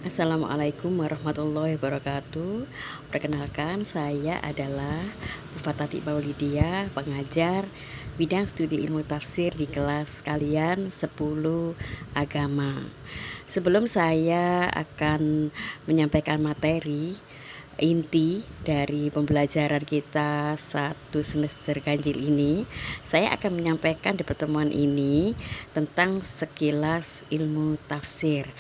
Assalamualaikum warahmatullahi wabarakatuh. Perkenalkan, saya adalah Bu Fatati Maulidia, pengajar bidang studi ilmu tafsir di kelas kalian 10 agama. Sebelum saya akan menyampaikan materi inti dari pembelajaran kita satu semester ganjil ini, saya akan menyampaikan di pertemuan ini tentang sekilas ilmu tafsir.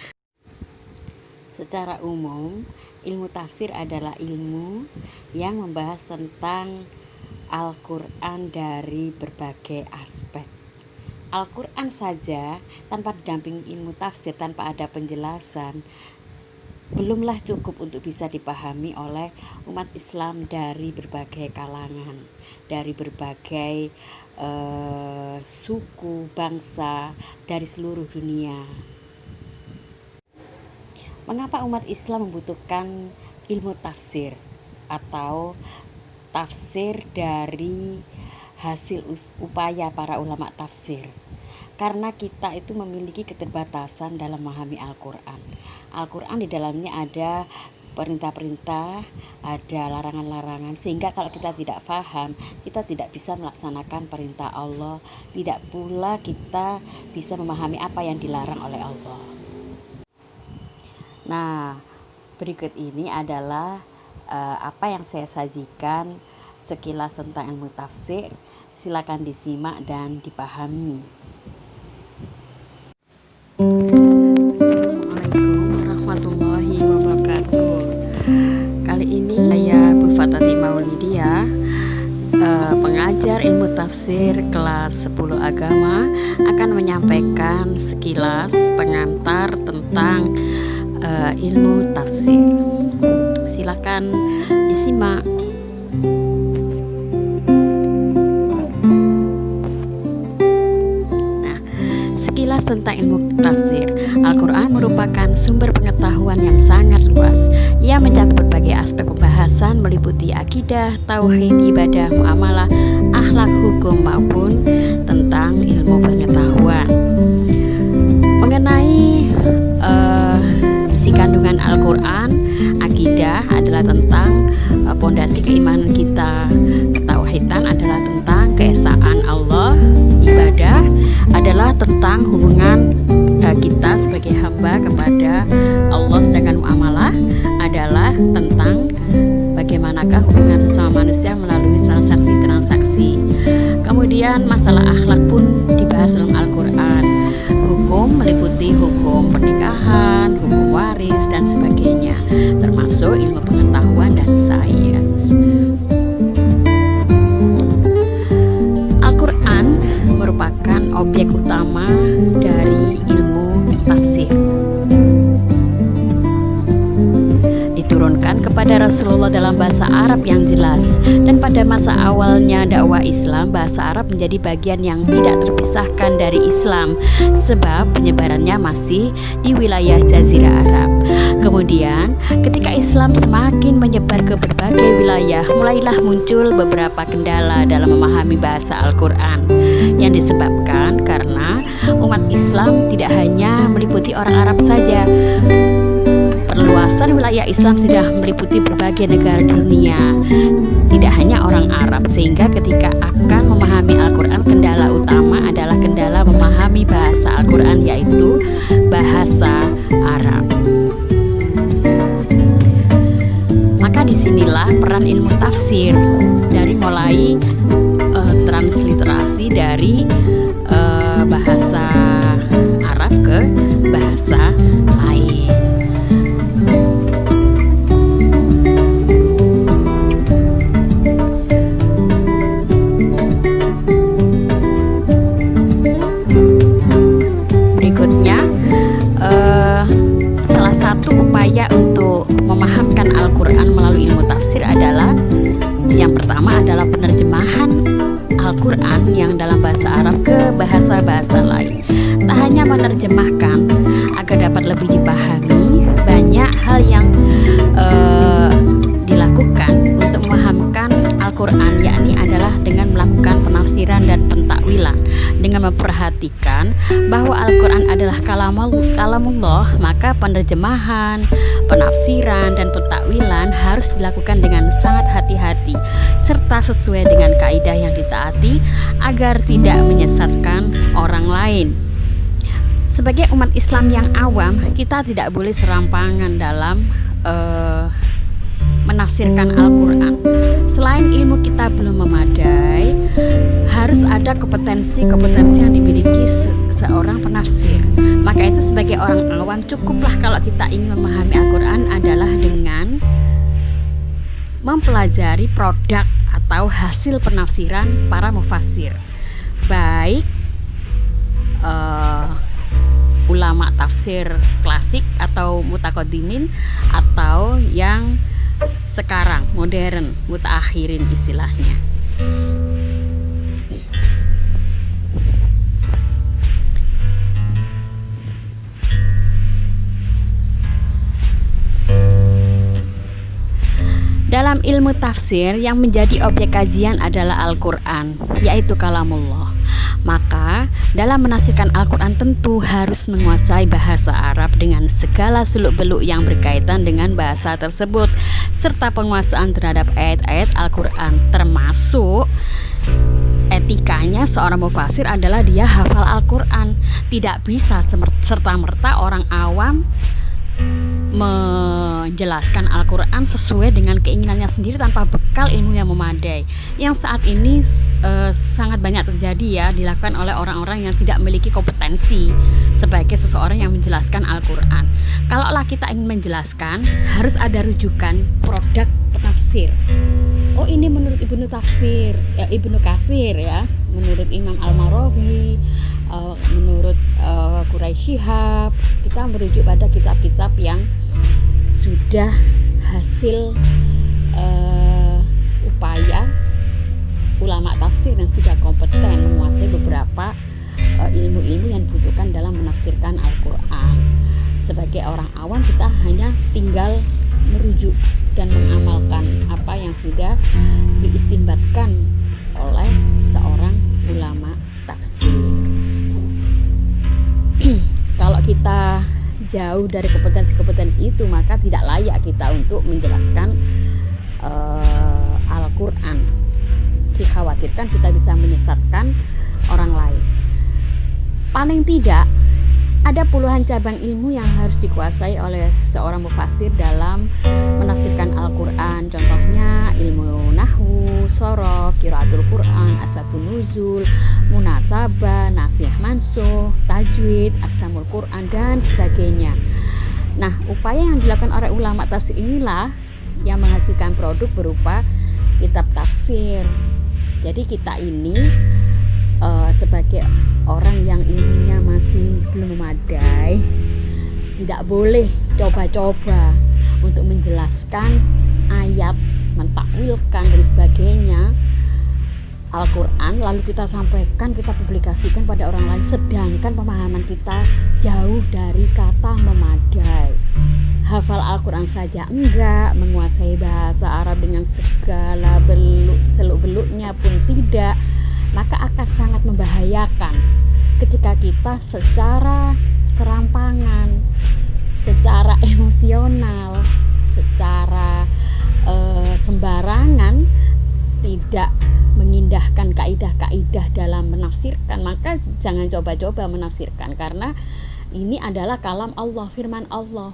Secara umum, ilmu tafsir adalah ilmu yang membahas tentang Al-Quran dari berbagai aspek. Al-Quran saja tanpa didampingi ilmu tafsir, tanpa ada penjelasan, belumlah cukup untuk bisa dipahami oleh umat Islam dari berbagai kalangan, dari berbagai suku, bangsa, dari seluruh dunia. Mengapa umat Islam membutuhkan ilmu tafsir atau tafsir dari hasil upaya para ulama tafsir? Karena kita itu memiliki keterbatasan dalam memahami Al-Quran. Al-Quran di dalamnya ada perintah-perintah, ada larangan-larangan, sehingga kalau kita tidak paham, kita tidak bisa melaksanakan perintah Allah, tidak pula kita bisa memahami apa yang dilarang oleh Allah. Nah, berikut ini adalah apa yang saya sajikan sekilas tentang ilmu tafsir. Silakan disimak dan dipahami. Assalamualaikum warahmatullahi wabarakatuh. Kali ini saya Bu Fatati Maulidia, pengajar ilmu tafsir kelas 10 agama, akan menyampaikan sekilas pengantar tentang ilmu tafsir. Silakan disimak. Nah, sekilas tentang ilmu tafsir. Al-Quran merupakan sumber pengetahuan yang sangat luas. Ia mencakup berbagai aspek pembahasan meliputi akidah, tauhid, ibadah, muamalah, akhlak, hukum maupun tentang ilmu pengetahuan. Mengenai kandungan Al-Quran, akidah adalah tentang pondasi keimanan kita, ketauhidan adalah tentang keesaan Allah, ibadah adalah tentang hubungan kita sebagai hamba kepada Allah, sedangkan muamalah adalah tentang bagaimanakah hubungan sesama manusia melalui transaksi-transaksi. Kemudian masalah akhlak pun dibahas dalam Al-Quran. Hukum meliputi hukum pernikahan, hukum waris, dan sebagainya, termasuk ilmu pengetahuan dan sains. Al-Quran merupakan objek utama dari ilmu tafsir. Diturunkan kepada Rasulullah dalam bahasa Arab yang jelas, dan pada masa awalnya dakwah Islam, bahasa Arab menjadi bagian yang tidak terpisahkan dari Islam, sebab penyebarannya masih di wilayah Jazirah Arab. Kemudian ketika Islam semakin menyebar ke berbagai wilayah, mulailah muncul beberapa kendala dalam memahami bahasa Al-Quran, yang disebabkan karena umat Islam tidak hanya meliputi orang Arab saja. Perluasan wilayah Islam sudah meliputi berbagai negara di dunia, tidak hanya orang Arab, sehingga ketika akan memahami Al-Quran, kendala utama adalah kendala memahami bahasa Al-Quran, yaitu bahasa Arab. Maka disinilah peran ilmu tafsir, dari mulai transliterasi dari bahasa Arab ke bahasa lain. Berikutnya, salah satu upaya untuk memahamkan Al-Quran melalui ilmu tafsir adalah, yang pertama adalah penerjemahan Al-Quran yang dalam bahasa Arab ke bahasa-bahasa lain. Tak hanya menerjemahkan agar dapat lebih dipahami, banyak hal yang dilakukan untuk memahamkan Al-Quran, yakni adalah dengan melakukan penafsiran dan pentakwilan dengan dengan memperhatikan bahwa Al-Quran adalah kalamullah, maka penerjemahan, penafsiran, dan pentakwilan harus dilakukan dengan sangat hati-hati serta sesuai dengan kaidah yang ditaati agar tidak menyesatkan orang lain. Sebagai umat Islam yang awam, kita tidak boleh serampangan dalam menafsirkan Al-Quran. Selain ilmu kita belum memadai, harus ada kompetensi yang dimiliki seorang penafsir. Maka itu sebagai orang awam cukuplah kalau kita ingin memahami Al-Quran adalah dengan mempelajari produk atau hasil penafsiran para mufassir, baik ulama tafsir klasik atau mutaqaddimin atau yang sekarang modern, mutaakhirin istilahnya. Dalam ilmu tafsir yang menjadi objek kajian adalah Al-Quran, yaitu kalamullah. Maka dalam menafsirkan Al-Quran tentu harus menguasai bahasa Arab dengan segala seluk-beluk yang berkaitan dengan bahasa tersebut, serta penguasaan terhadap ayat-ayat Al-Quran, termasuk etikanya seorang mufassir adalah dia hafal Al-Quran. Tidak bisa serta-merta orang awam menjelaskan Al-Quran sesuai dengan keinginannya sendiri tanpa bekal ilmu yang memadai, yang saat ini sangat banyak terjadi ya, dilakukan oleh orang-orang yang tidak memiliki kompetensi sebagai seseorang yang menjelaskan Al-Quran. Kalaulah kita ingin menjelaskan, harus ada rujukan produk penafsir. Oh, ini menurut Ibnu Katsir ya, menurut Imam Al-Marawi, menurut Quraisy Shihab. Kita merujuk pada kitab-kitab yang sudah hasil upaya ulama tafsir yang sudah kompeten menguasai beberapa ilmu-ilmu yang dibutuhkan dalam menafsirkan Al-Quran. Sebagai orang awam kita hanya tinggal merujuk dan mengamalkan apa yang sudah diistinbatkan oleh seorang ulama tafsir. Kalau kita jauh dari kompetensi itu, maka tidak layak kita untuk menjelaskan Al-Quran. Dikhawatirkan kita bisa menyesatkan orang lain. Paling tidak ada puluhan cabang ilmu yang harus dikuasai oleh seorang mufassir dalam menafsirkan Al-Quran. Contohnya ilmu nahwu, shorof, qiraatul Quran, asbabun nuzul, munasabah, nasih mansuh, tajwid, aqsamul Quran, dan sebagainya. Nah, upaya yang dilakukan oleh ulama tafsir inilah yang menghasilkan produk berupa kitab tafsir. Jadi kita ini sebagai orang yang ilmunya masih belum memadai, tidak boleh coba-coba untuk menjelaskan ayat, mentakwilkan dan sebagainya Al-Quran, lalu kita sampaikan, kita publikasikan pada orang lain, sedangkan pemahaman kita jauh dari kata memadai. Hafal Al-Quran saja enggak, menguasai bahasa Arab dengan segala seluk-beluknya pun tidak, maka akan sangat membahayakan ketika kita secara serampangan, secara emosional, secara sembarangan tidak mengindahkan kaidah-kaidah dalam menafsirkan. Maka jangan coba-coba menafsirkan, karena ini adalah kalam Allah, firman Allah.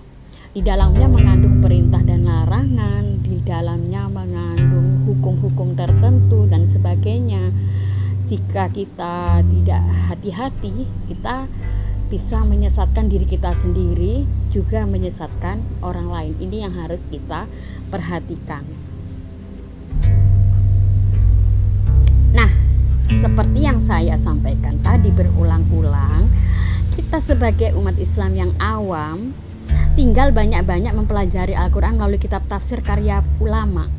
Di dalamnya mengandung perintah dan larangan, di dalamnya mengandung hukum-hukum tertentu dan sebagainya. Jika kita tidak hati-hati, kita bisa menyesatkan diri kita sendiri, juga menyesatkan orang lain. Ini yang harus kita perhatikan. Nah, seperti yang saya sampaikan tadi berulang-ulang, kita sebagai umat Islam yang awam tinggal banyak-banyak mempelajari Al-Quran melalui kitab tafsir karya ulama,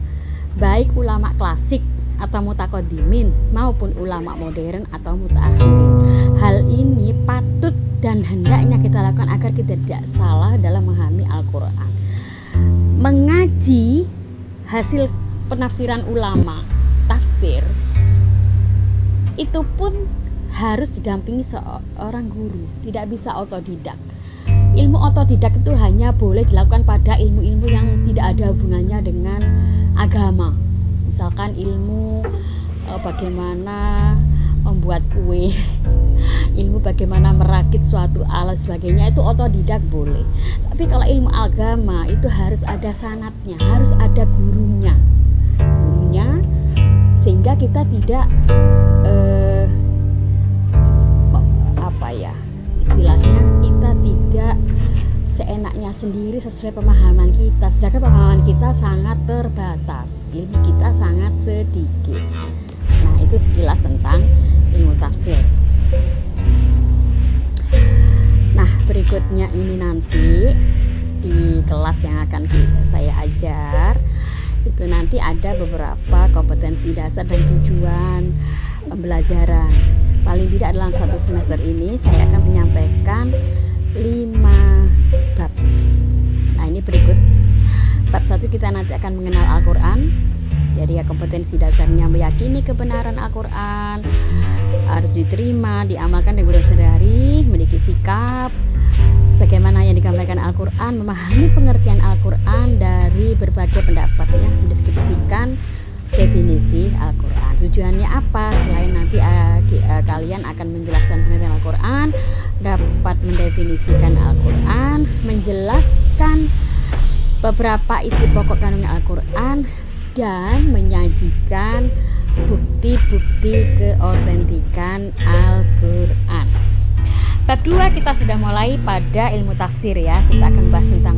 baik ulama klasik atau mutaqaddimin maupun ulama modern atau mutaakhirin. Hal ini patut dan hendaknya kita lakukan agar kita tidak salah dalam memahami Al-Quran. Mengaji hasil penafsiran ulama tafsir itu pun harus didampingi seorang guru, tidak bisa otodidak. Ilmu otodidak itu hanya boleh dilakukan pada ilmu-ilmu yang tidak ada hubungannya dengan agama. Misalkan ilmu bagaimana membuat kue, ilmu bagaimana merakit suatu alat sebagainya, itu otodidak boleh. Tapi kalau ilmu agama itu harus ada sanatnya, harus ada gurunya, sehingga kita tidak istilahnya kita tidak seenaknya sendiri sesuai pemahaman kita, sedangkan pemahaman kita sangat terbatas, ilmu kita sangat sedikit. Nah, itu sekilas tentang ilmu tafsir. Nah, berikutnya ini nanti di kelas yang akan saya ajar itu nanti ada beberapa kompetensi dasar dan tujuan pembelajaran. Paling tidak dalam satu semester ini saya akan menyampaikan 5 bab. Nah, ini berikut. Bab 1 kita nanti akan mengenal Al-Quran. Jadi ya, kompetensi dasarnya meyakini kebenaran Al-Quran, harus diterima, diamalkan dengan sehari-hari, memiliki sikap sebagaimana yang digambarkan Al-Quran, memahami pengertian Al-Quran dari berbagai pendapat, ya, mendeskripsikan definisi Al-Quran. Tujuannya apa? Selain nanti kalian akan menjelaskan pengertian Al-Quran, dapat mendefinisikan Al-Quran, menjelaskan beberapa isi pokok kandungan Al-Quran, dan menyajikan bukti-bukti keotentikan Al-Quran. Bab 2 kita sudah mulai pada ilmu tafsir, ya. Kita akan bahas tentang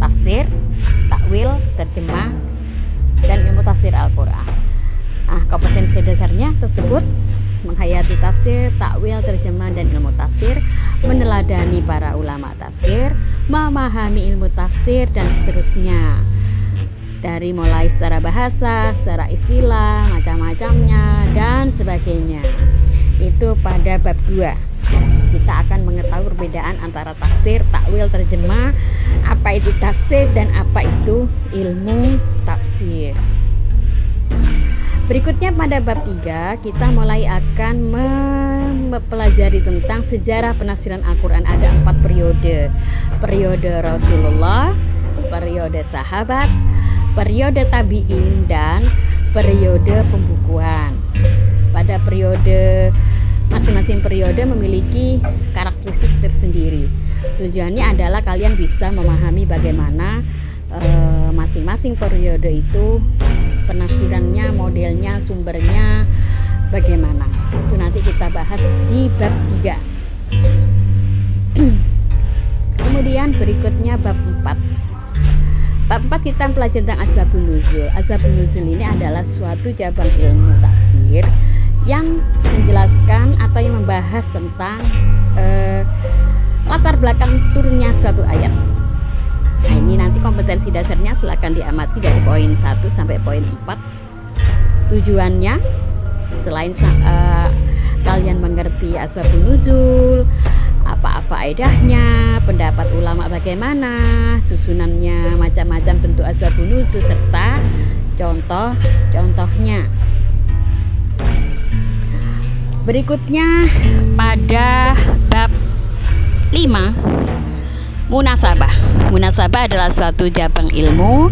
tafsir, takwil, terjemah, dan ilmu tafsir Al-Quran. Kompetensi dasarnya tersebut menghayati tafsir, takwil, terjemah, dan ilmu tafsir, meneladani para ulama tafsir, memahami ilmu tafsir, dan seterusnya. Dari mulai secara bahasa, secara istilah, macam-macamnya, dan sebagainya. Itu pada bab 2. Kita akan mengetahui perbedaan antara tafsir, takwil, terjemah, apa itu tafsir dan apa itu ilmu tafsir. Berikutnya pada bab 3 kita mulai akan mempelajari tentang sejarah penafsiran Al-Quran. Ada 4 periode. Periode Rasulullah, periode sahabat, periode tabi'in, dan periode pembukuan. Pada periode masing-masing periode memiliki karakteristik tersendiri. Tujuannya adalah kalian bisa memahami bagaimana masing-masing periode itu penafsirannya, modelnya, sumbernya bagaimana. Itu nanti kita bahas di bab 3. Kemudian berikutnya bab 4. Bab 4 kita pelajari tentang asbabun nuzul. Asbabun nuzul ini adalah suatu cabang ilmu tafsir yang menjelaskan atau yang membahas tentang latar belakang turunnya suatu ayat. Nah, ini nanti kompetensi dasarnya silakan diamati dari poin 1 sampai poin 4. Tujuannya selain kalian mengerti asbabun nuzul, apa faedahnya, pendapat ulama bagaimana, susunannya, macam-macam bentuk asbabun nuzul, serta contoh-contohnya. Berikutnya pada bab 5, munasabah. Munasabah adalah suatu cabang ilmu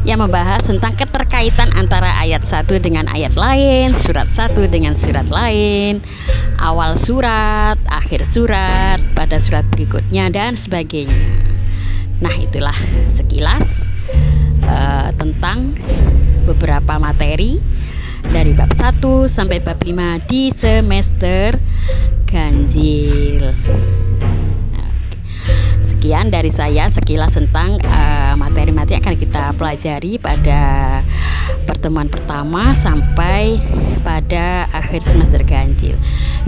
yang membahas tentang keterkaitan antara ayat 1 dengan ayat lain, surat 1 dengan surat lain, awal surat, akhir surat, pada surat berikutnya, dan sebagainya. Nah, itulah sekilas tentang beberapa materi dari bab 1 sampai bab 5 di semester ganjil. Sekian dari saya sekilas tentang materi-materi yang akan kita pelajari pada pertemuan pertama sampai pada akhir semester ganjil.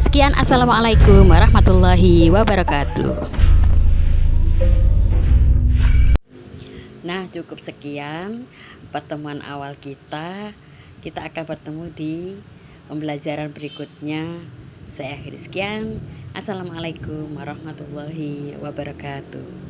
Sekian, assalamualaikum warahmatullahi wabarakatuh. Nah, cukup sekian pertemuan awal kita. Kita akan bertemu di pembelajaran berikutnya. Saya akhiri sekian. Assalamualaikum warahmatullahi wabarakatuh.